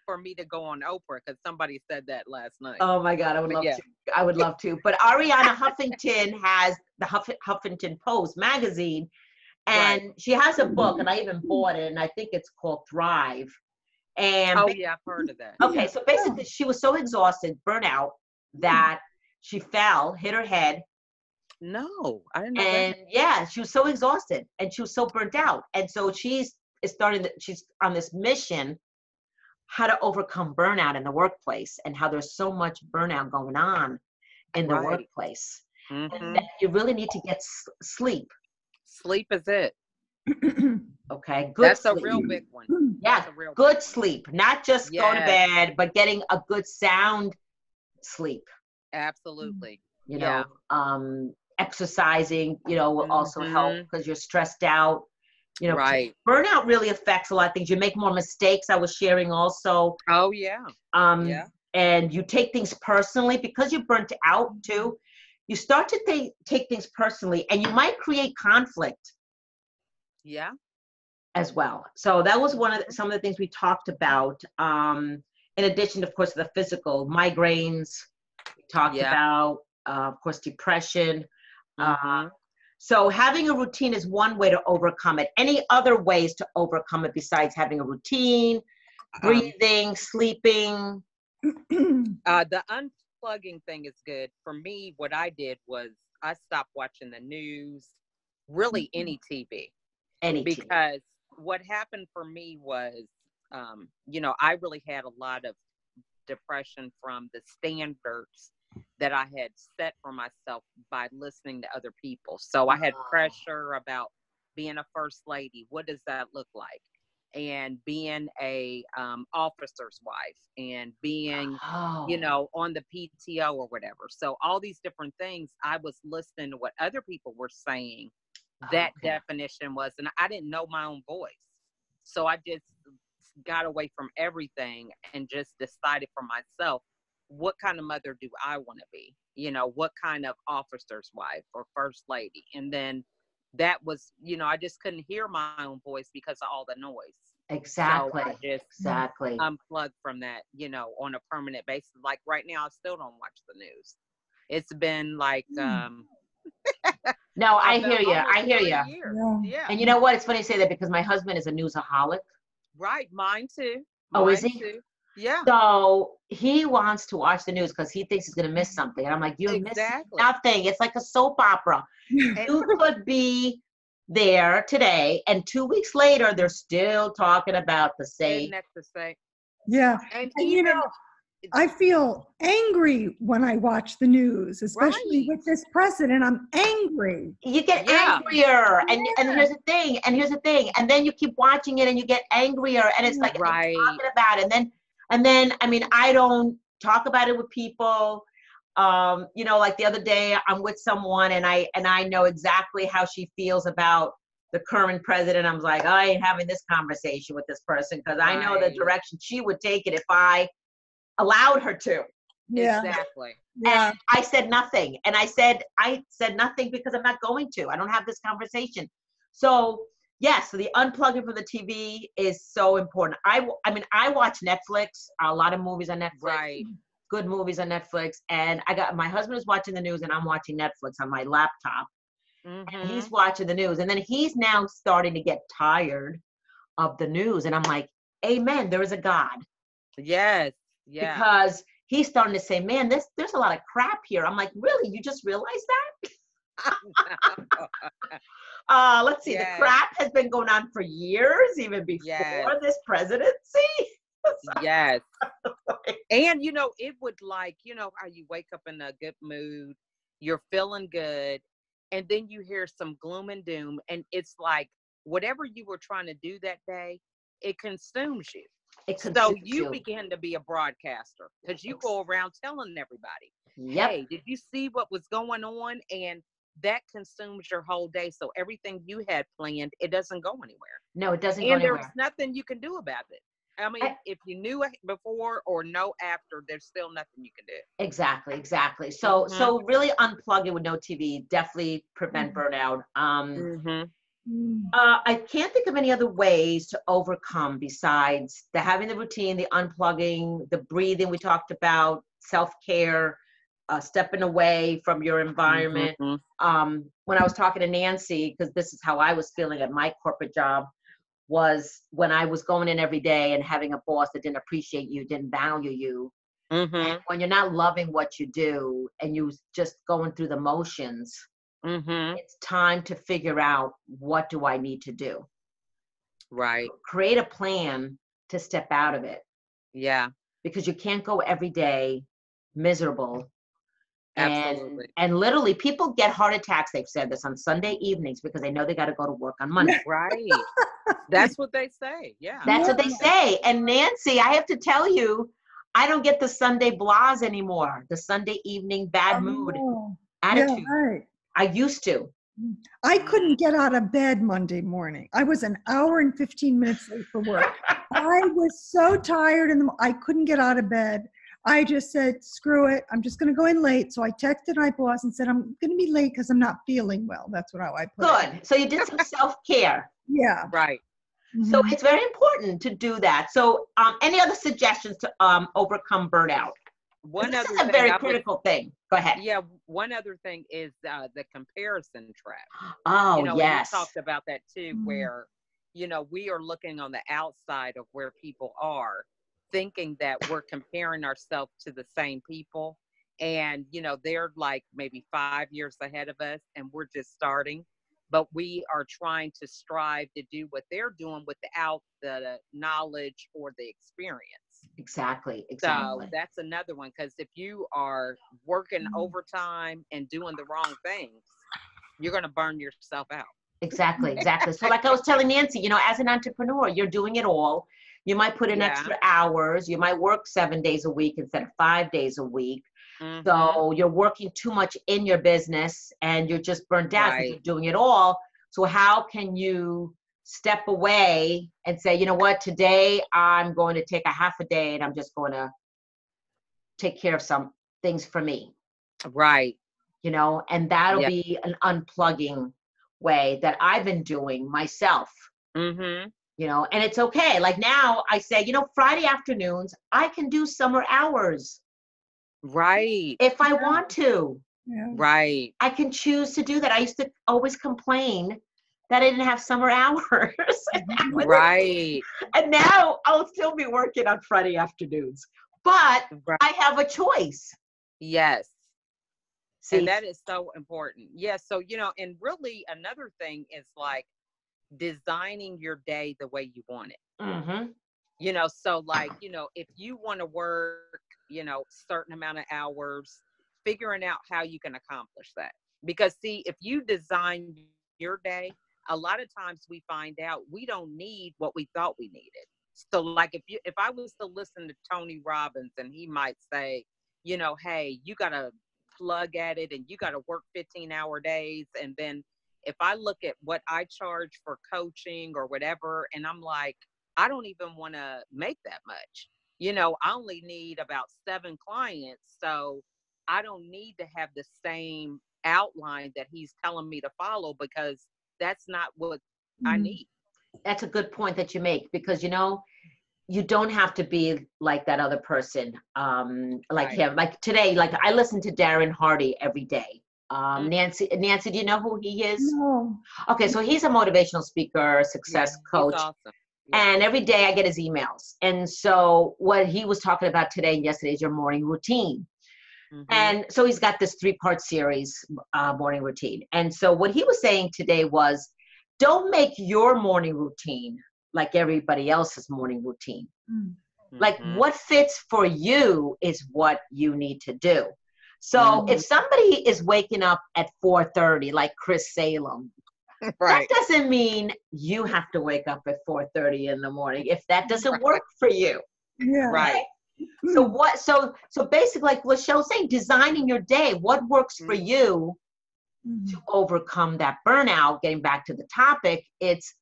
for me to go on Oprah because somebody said that last night.
Oh my God, I would
But
love
yeah.
to. I would love to. But Ariana Huffington has the Huffington Post magazine, and
Right.
she has a book, and I even bought it, and I think it's called Thrive. And
Oh yeah, I've heard of that.
okay, so basically, she was so exhausted, burnout, that she fell, hit her head,
No, I didn't know that.
and yeah, she was so exhausted, and she was so burnt out, and so she's on this mission how to overcome burnout in the workplace, and how there's so much burnout going on in the
Right.
workplace,
Mhm.
and that you really need to get sleep.
Sleep is it.
Okay, good
That's
sleep.
a real big one.
Yeah,
That's a real
good
big one.
sleep, not just go to
Yes.
bed, but getting a good sound sleep.
Absolutely.
You
Yeah.
know, exercising, will also help
Mhm.
because you're stressed out.
Right.
Burnout really affects a lot of things. You make more mistakes. I was sharing also.
Oh yeah. Yeah.
And you take things personally because you're burnt out too. You start to take things personally, and you might create conflict
Yeah.
as well. So that was some of the things we talked about. In addition, of course, to the physical migraines, we talked
Yeah.
about, of course, depression.
Mhm.
So having a routine is one way to overcome it. Any other ways to overcome it besides having a routine, breathing, sleeping?
The unplugging thing is good. For me, what I did was I stopped watching the news, really any TV.
Any TV.
Because what happened for me was, I really had a lot of depression from the standards that I had set for myself by listening to other people. So I had pressure about being a first lady. What does that look like? And being a officer's wife, and being, on the PTO or whatever. So all these different things, I was listening to what other people were saying that definition was, and I didn't know my own voice. So I just got away from everything and just decided for myself, what kind of mother do I want to be? What kind of officer's wife or first lady? And then that was, I just couldn't hear my own voice because of all the noise.
Exactly.
So I just unplugged from that, on a permanent basis. Like right now, I still don't watch the news. It's been like,
no, I hear you. I hear you.
Yeah.
And you know what? It's funny you say that because my husband is a newsaholic.
Right. Mine too.
Oh, is he?
Too. Yeah.
So he wants to watch the news because he thinks he's going to miss something. And I'm like, you're missing nothing. It's like a soap opera. You could be there today, and 2 weeks later, they're still talking about the same.
Yeah. And even, I feel angry when I watch the news, especially with this president. I'm angry.
You get angrier. And here's the thing. And then you keep watching it and you get angrier. And it's like talking about it. And then, I mean, I don't talk about it with people. Like the other day I'm with someone and I know exactly how she feels about the current president. I'm like, I ain't having this conversation with this person because I know the direction she would take it if I allowed her to.
Yeah.
Exactly.
And I said nothing. And I said nothing because I'm not going to. I don't have this conversation. So so the unplugging from the TV is so important. I watch Netflix, a lot of movies on Netflix.
Right.
Good movies on Netflix. And my husband is watching the news and I'm watching Netflix on my laptop.
Mm-hmm.
And he's watching the news. And then he's now starting to get tired of the news. And I'm like, amen, there is a God.
Yes. Yeah.
Because he's starting to say, man, there's a lot of crap here. I'm like, really? You just realized that? Let's see. The crap has been going on for years, even before this presidency.
Yes. And, it would how you wake up in a good mood, you're feeling good, and then you hear some gloom and doom. And it's like, whatever you were trying to do that day, it consumes you.
It
So
consumes
you begin to be a broadcaster because you go around telling everybody,
Yep.
hey, did you see what was going on? And that consumes your whole day. So everything you had planned, it doesn't go anywhere.
No, it doesn't go
And there's
anywhere.
nothing you can do about it. I mean, if you knew it before or know after, there's still nothing you can do.
Exactly. So so really unplug it with no TV. Definitely prevent burnout. I can't think of any other ways to overcome besides the having the routine, the unplugging, the breathing we talked about, self-care, stepping away from your environment. When I was talking to Nancy, because this is how I was feeling at my corporate job, was when I was going in every day and having a boss that didn't appreciate you, didn't value you. And when you're not loving what you do and you just going through the motions, it's time to figure out, what do I need to do?
Right.
Create a plan to step out of it.
Yeah.
Because you can't go every day miserable.
Absolutely.
And literally people get heart attacks, they've said this, on Sunday evenings because they know they got to go to work on Monday.
Right. That's what they say. Yeah.
That's what they say. And Nancy, I have to tell you, I don't get the Sunday blahs anymore. The Sunday evening bad mood attitude.
Yeah, right.
I used to.
I couldn't get out of bed Monday morning. I was an hour and 15 minutes late for work. I was so tired and I couldn't get out of bed. I just said, screw it. I'm just going to go in late. So I texted my boss and said, I'm going to be late because I'm not feeling well. That's how I put it.
Good. So you did some self-care.
Yeah.
Right.
So it's very important to do that. So any other suggestions to overcome burnout? This is a very critical thing. Go ahead.
Yeah. One other thing is the comparison trap.
Oh,
you know,
yes.
We talked about that too, where, you know, we are looking on the outside of where people are, thinking that we're comparing ourselves to the same people. And, you know, they're like maybe 5 years ahead of us and we're just starting. But we are trying to strive to do what they're doing without the knowledge or the experience.
Exactly.
So that's another one, because if you are working overtime and doing the wrong things, you're going to burn yourself out.
Exactly. So like I was telling Nancy, you know, as an entrepreneur, you're doing it all. You might put in extra hours. You might work 7 days a week instead of 5 days a week. So you're working too much in your business and you're just burnt out because you're doing it all. So how can you step away and say, you know what, today I'm going to take a half a day and I'm just going to take care of some things for me.
Right.
You know, and that'll be an unplugging way that I've been doing myself. You know, and it's okay. Like now I say, you know, Friday afternoons, I can do summer hours.
Right.
If I want to.
Right.
I can choose to do that. I used to always complain that I didn't have summer hours.
Right.
And now I'll still be working on Friday afternoons, but I have a choice.
Yes.
See,
and that is so important. Yes. So, you know, and really another thing is like designing your day the way you want it. You know, so like, you know, if you want to work, you know, certain amount of hours, figuring out how you can accomplish that. Because see, if you design your day, a lot of times we find out we don't need what we thought we needed. So like if I was to listen to Tony Robbins and he might say, you know, hey, you got to plug at it and you got to work 15-hour days. And then if I look at what I charge for coaching or whatever, and I'm like, I don't even want to make that much. You know, I only need about 7 clients. So I don't need to have the same outline that he's telling me to follow because that's not what I need.
That's a good point that you make because, you know, you don't have to be like that other person, like him. Like today, like I listen to Darren Hardy every day. Nancy, do you know who he is?
No.
Okay, so he's a motivational speaker, success coach.
He's awesome.
And every day I get his emails. And so what he was talking about today and yesterday is your morning routine. And so he's got this 3-part series, morning routine. And so what he was saying today was, don't make your morning routine like everybody else's morning routine. Like what fits for you is what you need to do. So if somebody is waking up at 4:30, like Chris Salem,
Right.
That doesn't mean you have to wake up at 4:30 in the morning if that doesn't work for you.
Yeah.
Right.
So what? So basically, like Lachelle's saying, designing your day. What works for you to overcome that burnout? Getting back to the topic, it's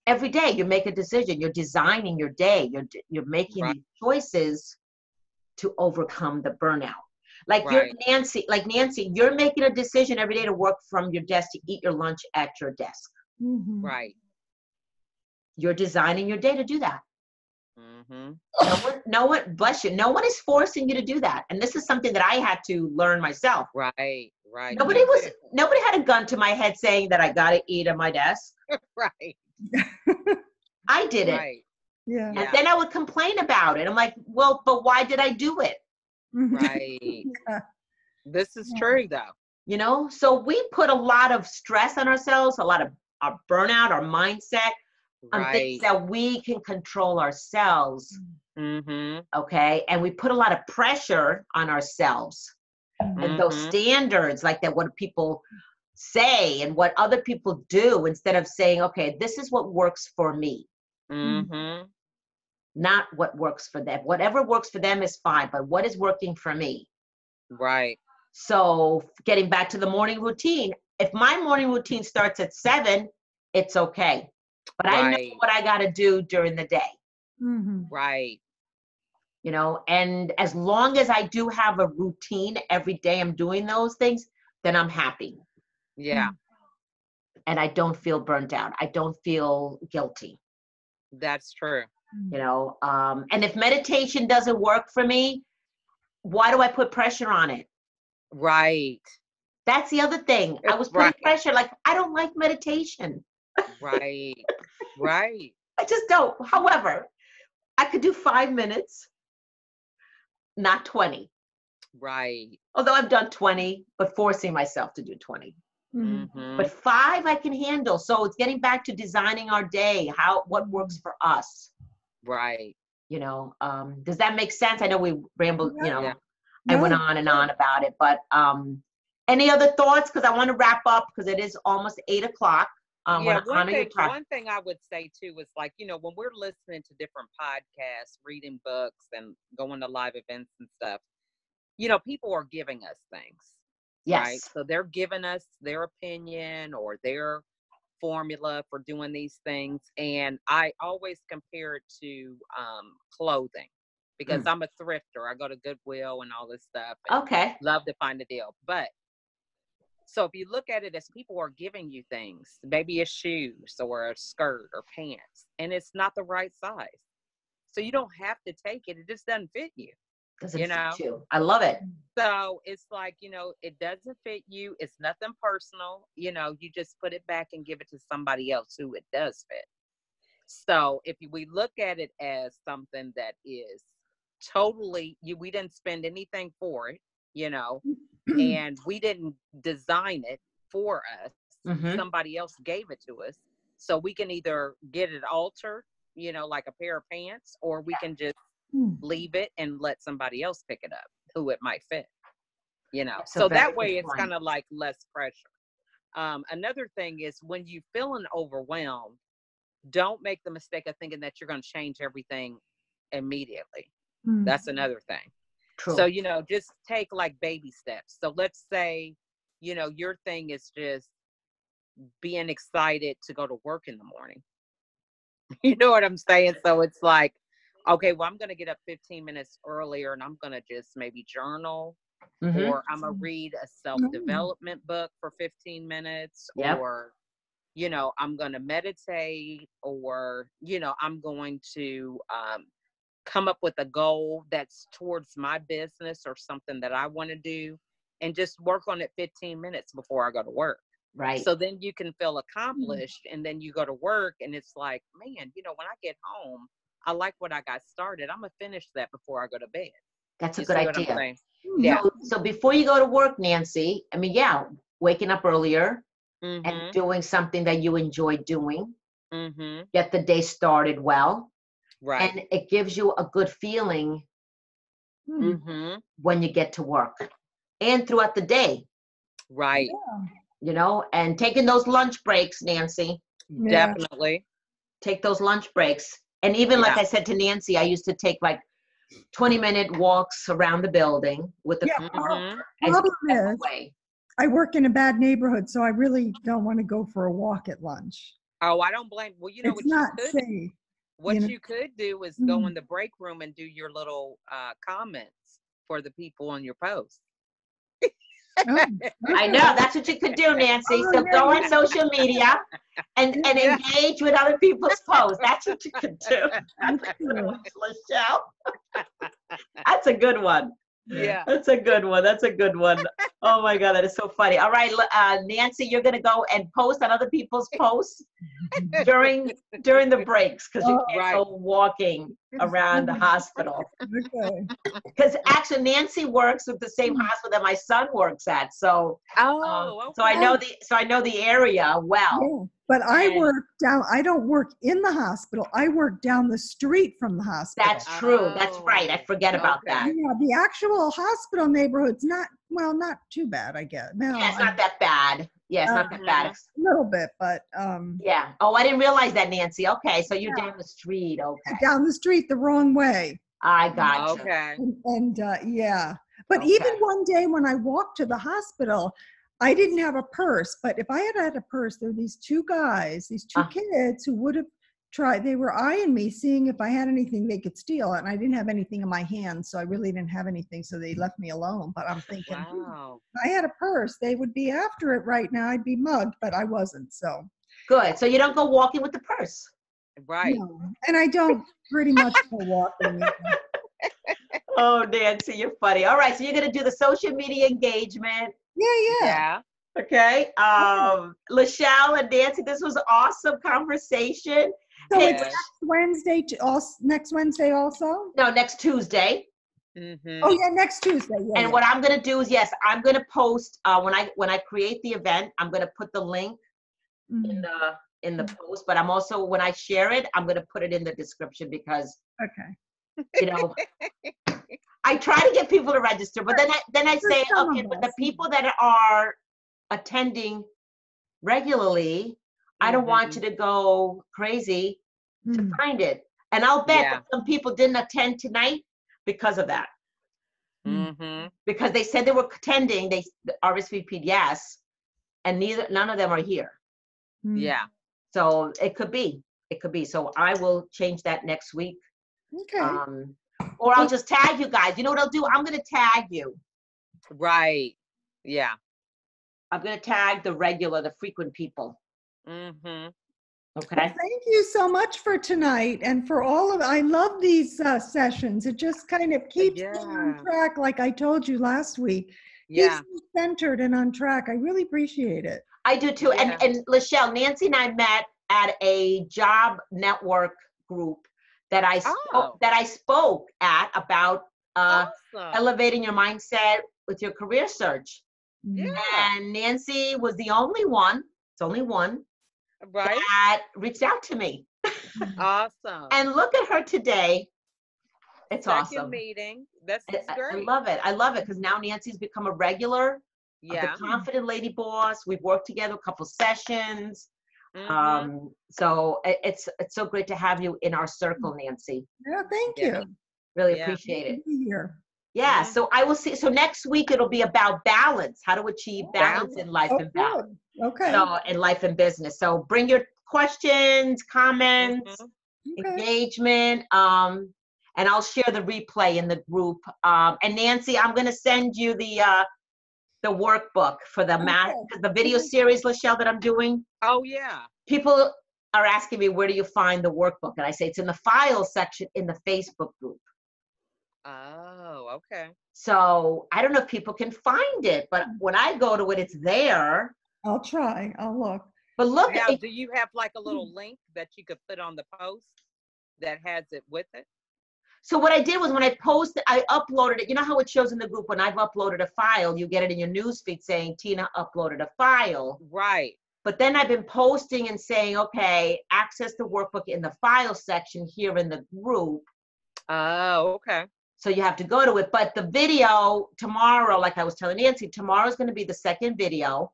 every day you make a decision. You're designing your day. You're making
Right.
these choices to overcome the burnout. Like
Right.
Nancy, you're making a decision every day to work from your desk, to eat your lunch at your desk.
Right.
You're designing your day to do that.
Mm-hmm.
No one, bless you, no one is forcing you to do that. And this is something that I had to learn myself.
Right. Right.
Nobody had a gun to my head saying that I got to eat at my desk.
Right.
I did it.
Right.
Yeah.
And then I would complain about it. I'm like, well, but why did I do it?
Right.
Yeah.
This is true though.
You know, so we put a lot of stress on ourselves, a lot of our burnout, our mindset on
Right.
things that we can control ourselves.
Mm-hmm.
Okay. And we put a lot of pressure on ourselves and those standards, like that, what people say and what other people do, instead of saying, okay, this is what works for me.
Mm-hmm.
Not what works for them. Whatever works for them is fine, but what is working for me?
Right.
So getting back to the morning routine, if my morning routine starts at 7, it's okay. But I know what I got to do during the day.
Right.
You know, and as long as I do have a routine every day, I'm doing those things, then I'm happy.
Yeah.
And I don't feel burnt out. I don't feel guilty.
That's true.
You know, and if meditation doesn't work for me, why do I put pressure on it?
Right.
That's the other thing. I was putting pressure, like, I don't like meditation.
Right. Right.
I just don't. However, I could do 5 minutes, not 20.
Right.
Although I've done 20, but forcing myself to do 20. But 5 I can handle. So it's getting back to designing our day, what works for us.
Right.
You know, does that make sense? I know we rambled, you know,
Yeah.
I went on and on about it, but any other thoughts? Because I want to wrap up because it is almost 8 o'clock.
Yeah, one thing I would say too is, like, you know, when we're listening to different podcasts, reading books and going to live events and stuff, you know, people are giving us things.
Yes.
Right. So they're giving us their opinion or their formula for doing these things. And I always compare it to clothing, because I'm a thrifter. I go to Goodwill and all this stuff.
Okay.
Love to find a deal. But so if you look at it as people are giving you things, maybe a shoes or a skirt or pants, and it's not the right size. So you don't have to take it. It just doesn't fit you.
Doesn't fit you. I love it.
So it's like, you know, it doesn't fit you. It's nothing personal. You know, you just put it back and give it to somebody else who it does fit. So if we look at it as something that is totally, we didn't spend anything for it, you know, and we didn't design it for us. Somebody else gave it to us. So we can either get it altered, you know, like a pair of pants, or we can just leave it and let somebody else pick it up who it might fit, you know. So that way it's kind of like less pressure. Another thing is, when you feeling overwhelmed, don't make the mistake of thinking that you're going to change everything immediately. That's another thing.
True.
So, you know, just take like baby steps. So let's say, you know, your thing is just being excited to go to work in the morning. You know what I'm saying? So it's like, okay, well, I'm going to get up 15 minutes earlier and I'm going to just maybe journal, or I'm going to read a self-development book for 15 minutes, or, you know, I'm going to meditate, or, you know, I'm going to come up with a goal that's towards my business or something that I want to do, and just work on it 15 minutes before I go to work.
Right.
So then you can feel accomplished, and then you go to work and it's like, man, you know, when I get home, I like what I got started. I'm going to finish that before I go to bed.
That's a good idea.
Yeah.
So before you go to work, Nancy, I mean, waking up earlier and doing something that you enjoy doing, get the day started well.
Right.
And it gives you a good feeling when you get to work and throughout the day.
Right.
you know, and taking those lunch breaks, Nancy.
Yeah.
Definitely.
Take those lunch breaks. And even like I said to Nancy, I used to take like 20-minute walks around the building with the
Yeah.
car and
Problem
keep them
is,
away.
I work in a bad neighborhood, so I really don't want to go for a walk at lunch.
Oh, I don't blame. Well, you know
It's
what you
not
could
safe.
what
you know?
you could do is go in the break room and do your little comments for the people on your post.
Oh,
I know, that's what you could do, Nancy. So go on social media and engage with other people's posts. That's what you could do. That's a good one, Michelle. That's a good one.
Yeah.
That's a good one. That's a good one. Oh my God, that is so funny. All right, Nancy, you're gonna go and post on other people's posts during the breaks because you can't go walking around the hospital.
Okay.
Because actually, Nancy works with the same hospital that my son works at, so so I know the area well.
Yeah. But I don't work in the hospital. I work down the street from the hospital.
That's true. That's right. I forget about that.
Yeah, the actual hospital neighborhood's not too bad, I guess. No,
Yeah, it's not that bad. Yeah, it's not that bad.
a little bit, but
Yeah. Oh, I didn't realize that, Nancy. Okay, so you're down the street. Okay.
down the street the wrong way.
I got you.
Okay.
And yeah. But even one day when I walked to the hospital, I didn't have a purse, but if I had had a purse, there were these two guys, these two kids who would have tried, they were eyeing me, seeing if I had anything they could steal. And I didn't have anything in my hand, so I really didn't have anything, so they left me alone. But I'm thinking,
wow.
if I had a purse, they would be after it right now. I'd be mugged, but I wasn't, so.
Good. So you don't go walking with the purse.
Right.
No. And I don't pretty much go walking.
Oh, Nancy, you're funny. All right, so you're going to do the social media engagement.
Yeah.
Okay. Lachelle and Nancy, this was awesome conversation.
So it's next Wednesday also?
No, next Tuesday.
Mm-hmm.
Oh yeah, next Tuesday. Yeah,
And what I'm going to do is, yes, I'm going to post when I create the event, I'm going to put the link in the post, but I'm also, when I share it, I'm going to put it in the description because you know, I try to get people to register, but then I say, okay, but the people that are attending regularly, I don't want you to go crarazy to find it. And I'll bet that some people didn't attend tonight because of that.
Mm-hmm.
Because they said they were attending, they RSVP'd yes, and none of them are here.
Yeah.
So it could be. So I will change that next week.
Okay.
Or I'll just tag you guys. You know what I'll do? I'm going to tag you.
Right. Yeah.
I'm going to tag the frequent people.
Mm-hmm.
Okay.
Well, thank you so much for tonight and for all of. I love these sessions. It just kind of keeps me on track, like I told you last week.
Yeah.
Keeps me centered and on track. I really appreciate it.
I do too.
Yeah.
And Lachelle, Nancy and I met at a job network group that I spoke at about elevating your mindset with your career search.
Yeah.
And Nancy was the only one. It's only one.
Right.
That reached out to me.
Awesome.
And look at her today. It's
Second
awesome.
meeting. That's
I
great.
love it. I love it because now Nancy's become a regular.
Yeah.
The Confident Lady Boss. We've worked together a couple sessions.
Mm-hmm.
So it's so great to have you in our circle, Nancy.
Yeah, thank you.
Really appreciate it.
Be here.
Yeah. So I will see. So next week it'll be about balance, how to achieve balance in life and balance.
Okay.
So in life and business. So bring your questions, comments, engagement, and I'll share the replay in the group. And Nancy, I'm going to send you the workbook for the the video series, Lachelle, that I'm doing.
Oh yeah.
People are asking me, where do you find the workbook? And I say it's in the files section in the Facebook group.
Oh, okay.
So I don't know if people can find it, but when I go to it, it's there.
I'll try. I'll look.
But look,
now, do you have like a little link that you could put on the post that has it with it?
So what I did was when I posted, I uploaded it. You know how it shows in the group when I've uploaded a file, you get it in your newsfeed saying Tina uploaded a file.
Right.
But then I've been posting and saying, okay, access the workbook in the file section here in the group.
Oh, okay.
So you have to go to it. But the video tomorrow, like I was telling Nancy, tomorrow is going to be the second video.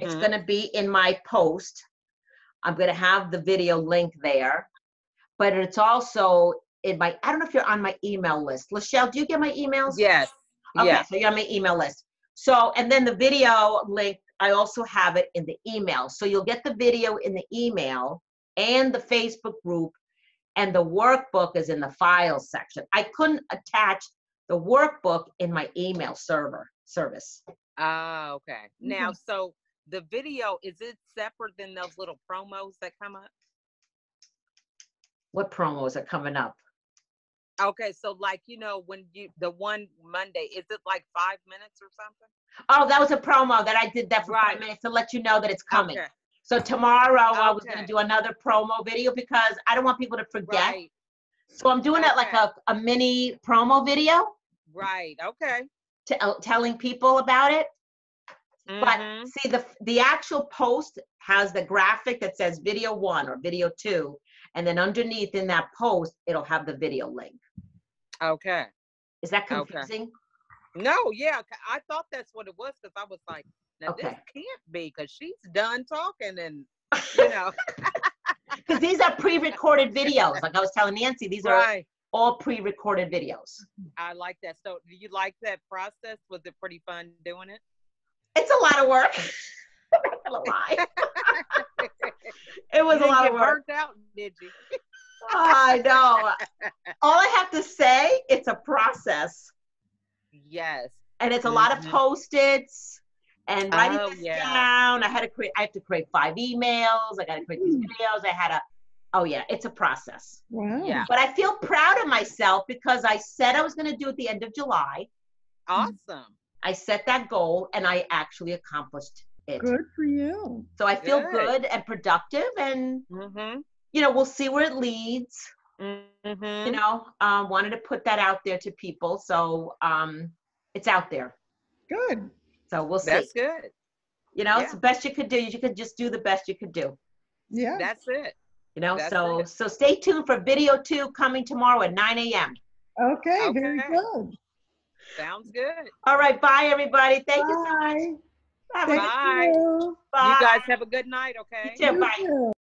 It's going to be in my post. I'm going to have the video link there, but it's also in my, I don't know if you're on my email list. Lachelle, do you get my emails?
Yes.
Okay,
Yes.
so you're on my email list. So, and then the video link, I also have it in the email. So you'll get the video in the email and the Facebook group, and the workbook is in the files section. I couldn't attach the workbook in my email service.
Ah, okay. Now, so the video, is it separate than those little promos that come up?
What promos are coming up?
Okay, so like, when the one Monday, is it like 5 minutes or something?
Oh, that was a promo that I did that for 5 minutes to let you know that it's coming. Okay. So tomorrow I was going to do another promo video because I don't want people to forget. Right. So I'm doing it like a mini promo video.
Right. Okay.
Telling people about it. But see, the actual post has the graphic that says video 1 or video 2. And then underneath in that post, it'll have the video link. Okay. Is that confusing?
Okay. No, yeah. I thought that's what it was because I was like, now this can't be because she's done talking and,
Because these are pre-recorded videos. Like I was telling Nancy, these are all pre-recorded videos.
I like that. So do you like that process? Was it pretty fun doing it?
It's a lot of work. I'm not gonna lie. It was a lot of work.
Burnt out, did you?
I know. All I have to say, it's a process.
Yes.
And it's a lot of Post-its and writing this down. I have to create 5 emails. I got to create these videos. It's a process.
Wow.
Yeah.
But I feel proud of myself because I said I was going to do it the end of July.
Awesome.
I set that goal and I actually accomplished it.
Good for you.
So I feel good and productive and, we'll see where it leads. Wanted to put that out there to people. So it's out there.
Good.
So we'll see.
That's good.
It's the best you could do. You could just do the best you could do.
Yeah.
That's it.
So stay tuned for video 2 coming tomorrow at 9 a.m.
Okay, very good.
Sounds good.
All right, bye everybody. Thank you so much.
Bye.
Bye.
You guys have a good night, okay?
You too. Bye.